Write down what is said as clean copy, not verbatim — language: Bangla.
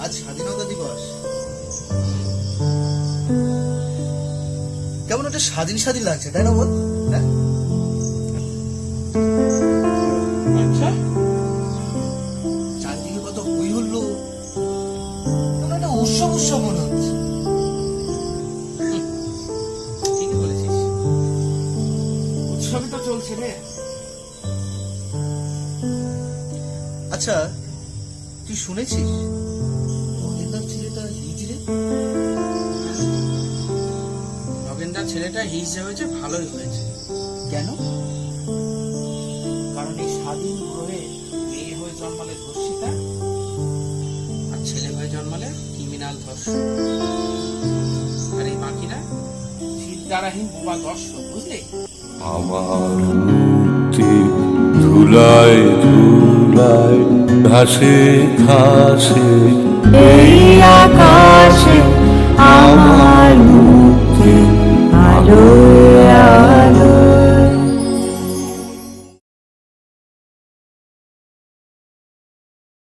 আজ স্বাধীনতা দিবস। কেমন একটা স্বাধীন স্বাধীন লাগছে, তাই না বল? হ্যাঁ, আচ্ছা, চারদিকে কত হই হুল্লো, কেমন একটা উৎসব উৎসব মনে হচ্ছে। ঠিকই বলেছিস, উৎসবই তো চলছে রে। আচ্ছা, তুই শুনেছিস নগেনদার ছেলেটা হিজড়ে? নগেনদার ছেলেটা হিজড়ে হয়েছে, ভালোই হয়েছে। কেন? কারণ এই স্বাধীন গ্রহে মেয়ে হয়ে জন্মালে ধর্ষিতা, আর ছেলে হয়ে জন্মালে ক্রিমিনাল ধর্ষক, আর এই বাকিরা সিদ্ধারাহীন বোবা দর্শক, বুঝলি? আমার মূর্তি ধুলায় ধুলায় ঘাসে ঘাসে